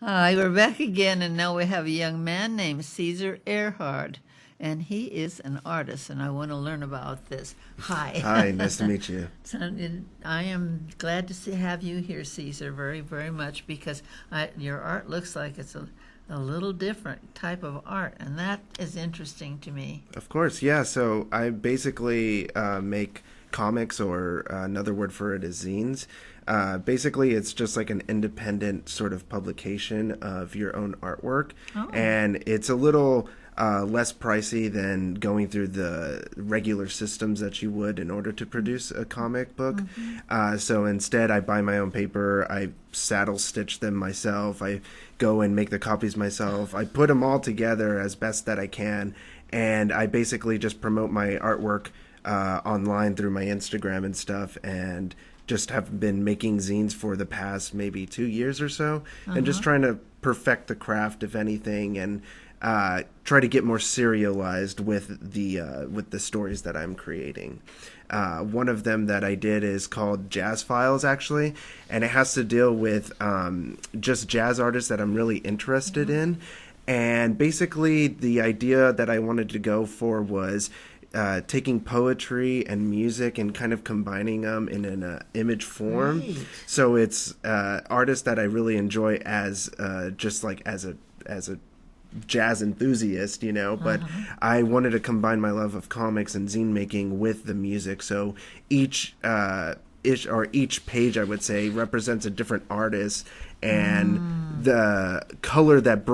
Hi, we're back again, and now we have a young man named Cesar Erhard, and he is an artist, and I want to learn about this. Hi. Hi, nice to meet you. I am glad to have you here, Cesar, very, very much, because your art looks like it's a little different type of art, and that is interesting to me. Of course, yeah. So I basically make comics, or another word for it is zines. Basically, it's just like an independent sort of publication of your own artwork, Oh. and it's a little less pricey than going through the regular systems that you would in order to produce a comic book. So instead, I buy my own paper, I saddle stitch them myself, I go and make the copies myself, I put them all together as best that I can, and I basically just promote my artwork online through my Instagram and stuff, and just have been making zines for the past maybe 2 years or so, and just trying to perfect the craft, if anything, and try to get more serialized with the stories that I'm creating. One of them that I did is called Jazz Files, actually, and it has to deal with just jazz artists that I'm really interested in. And basically, the idea that I wanted to go for was taking poetry and music and kind of combining them in an image form. Right. So it's artists that I really enjoy as just like as a jazz enthusiast, but I wanted to combine my love of comics and zine making with the music. So each each page, I would say, represents a different artist and the color that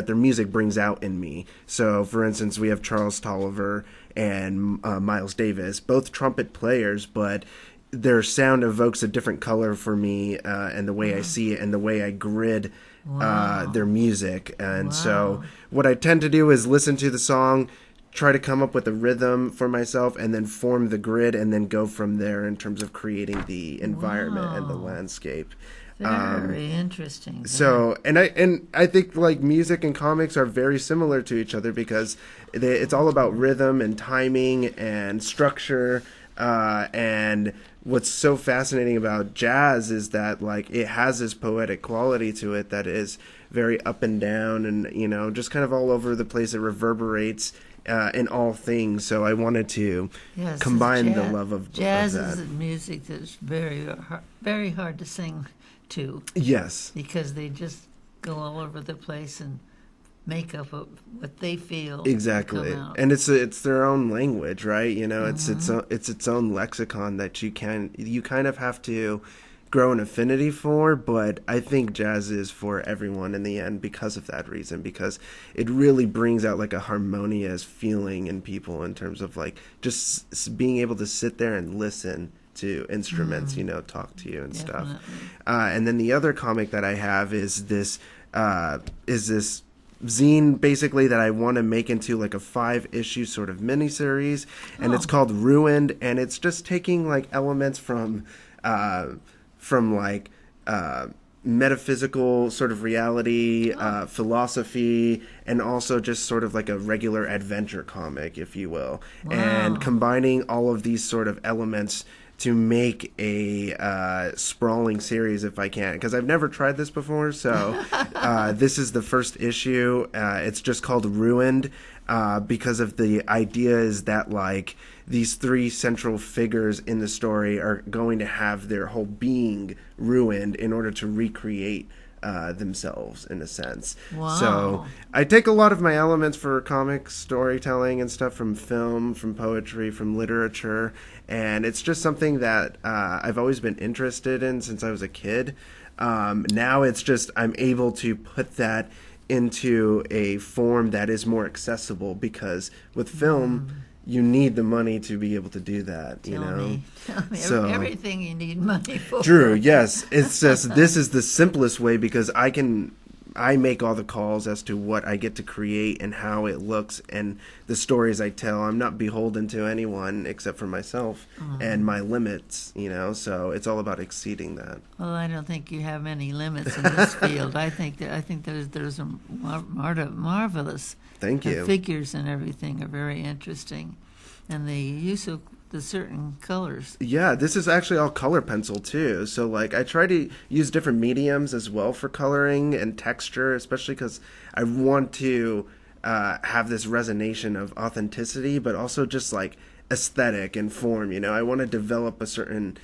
their music brings out in me. So, for instance, we have Charles Tolliver and Miles Davis, both trumpet players, but their sound evokes a different color for me, and the way I see it and the way I grid their music. And so what I tend to do is listen to the song, try to come up with a rhythm for myself, and then form the grid, and then go from there in terms of creating the environment and the landscape. Very interesting. So, and I think like music and comics are very similar to each other because it's all about rhythm and timing and structure. And what's so fascinating about jazz is that like it has this poetic quality to it that is very up and down, and just kind of all over the place. It reverberates in all things. So I wanted to combine the love of jazz of that. is music that's very hard to sing to. Yes. Because they just go all over the place and make up what they feel. Exactly. And it's their own language, right? It's its own lexicon that you kind of have to grow an affinity for, but I think jazz is for everyone in the end because of that reason, because it really brings out like a harmonious feeling in people in terms of like just being able to sit there and listen to instruments, talk to you and stuff. And then the other comic that I have is this zine basically that I want to make into like a 5-issue sort of miniseries, and it's called Ruined, and it's just taking like elements from like metaphysical sort of reality, philosophy, and also just sort of like a regular adventure comic, if you will, and combining all of these sort of elements to make a sprawling series, if I can, because I've never tried this before. So this is the first issue. It's just called Ruined because of the idea is that like these 3 central figures in the story are going to have their whole being ruined in order to recreate themselves, in a sense. So I take a lot of my elements for comic storytelling and stuff from film, from poetry, from literature, and it's just something that I've always been interested in since I was a kid. Now it's just I'm able to put that into a form that is more accessible, because with film you need the money to be able to do that. Tell me So everything you need money for. Drew, yes, it's just this is the simplest way, because I make all the calls as to what I get to create and how it looks and the stories I tell. I'm not beholden to anyone except for myself and my limits, so it's all about exceeding that. Well, I don't think you have any limits in this field. I think there's some marvelous. Thank you. Figures and everything are very interesting, and the use of the certain colors. Yeah, this is actually all color pencil too. So like I try to use different mediums as well for coloring and texture, especially because I want to have this resonation of authenticity, but also just like aesthetic and form. I want to develop a certain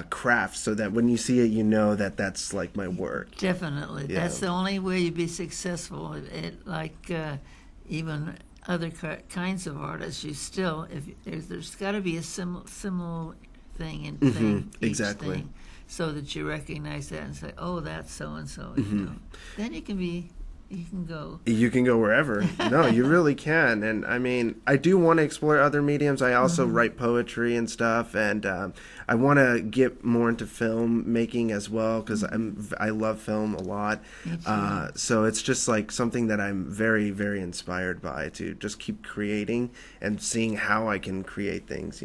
craft so that when you see it, you know that that's like my work. Definitely. Yeah. That's the only way you'd be successful. Even other kinds of artists, you still, if there's got to be a similar thing in thing, each exactly. thing, so that you recognize that and say, oh, that's so and so. Then you can go. You can go wherever. No, you really can. And I mean, I do want to explore other mediums. I also write poetry and stuff, and I want to get more into film making as well because I love film a lot. So it's just like something that I'm very, very inspired by, to just keep creating and seeing how I can create things.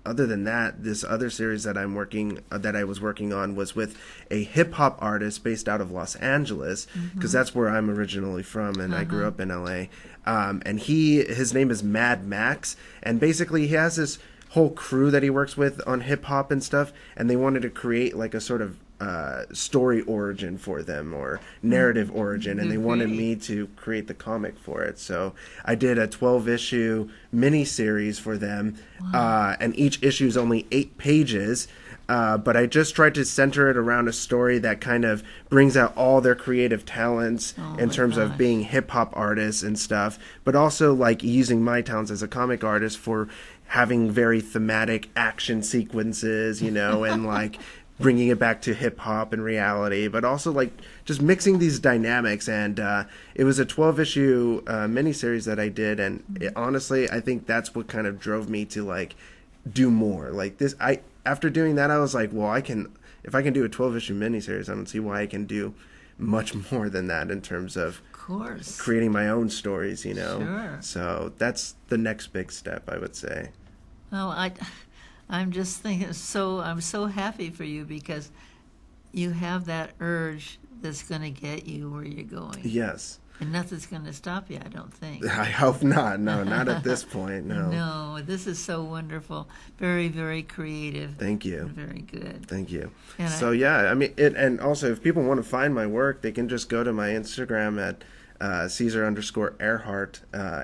Other than that, this other series that I was working on was with a hip hop artist based out of Los Angeles, because that's where I'm originally from, and I grew up in LA. And his name is Mad Max, and basically he has this whole crew that he works with on hip hop and stuff, and they wanted to create like a sort of story origin for them, or narrative origin, and they wanted me to create the comic for it. So I did a 12-issue mini-series for them. And each issue is only 8 pages, but I just tried to center it around a story that kind of brings out all their creative talents in terms of being hip-hop artists and stuff, but also like using my talents as a comic artist for having very thematic action sequences, and like bringing it back to hip hop and reality, but also like just mixing these dynamics. And it was a 12-issue miniseries that I did, and honestly, I think that's what kind of drove me to like do more. Like this, after doing that, I was like, well, if I can do a 12-issue miniseries, I don't see why I can do much more than that in terms of creating my own stories. Sure. So that's the next big step, I would say. Well, I'm just thinking, I'm so happy for you, because you have that urge that's going to get you where you're going. Yes. And nothing's going to stop you, I don't think. I hope not. No, not at this point, no. No, this is so wonderful. Very, very creative. Thank you. And very good. Thank you. And I mean, and also if people want to find my work, they can just go to my Instagram at Cesar_Erhard,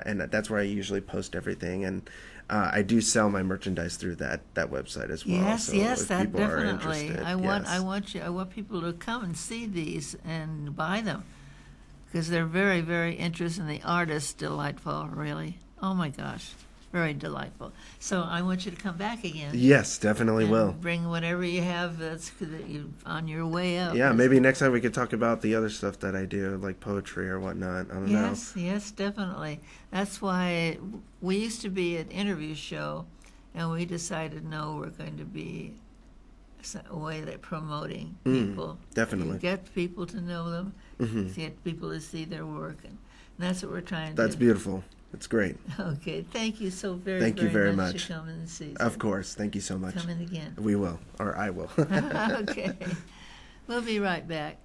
and that's where I usually post everything. And I do sell my merchandise through that website as well. Yes, so yes, that people are definitely. interested, I want people to come and see these and buy them, because they're very, very interesting. The art is delightful, really. Oh my gosh, very delightful. So I want you to come back again. Yes, definitely will. Bring whatever you have that you on your way up. Yeah, maybe next time we could talk about the other stuff that I do, like poetry or whatnot. I don't know. Yes, definitely. That's why we used to be an interview show, and we decided, no, we're going to be a way that promoting people. Definitely. Get people to know them, get people to see their work, and that's what we're trying to do. That's beautiful. It's great. Okay, thank you so Thank you very much much for coming and see. Of course. Thank you so much. Come in again. We will, or I will. Okay. We'll be right back.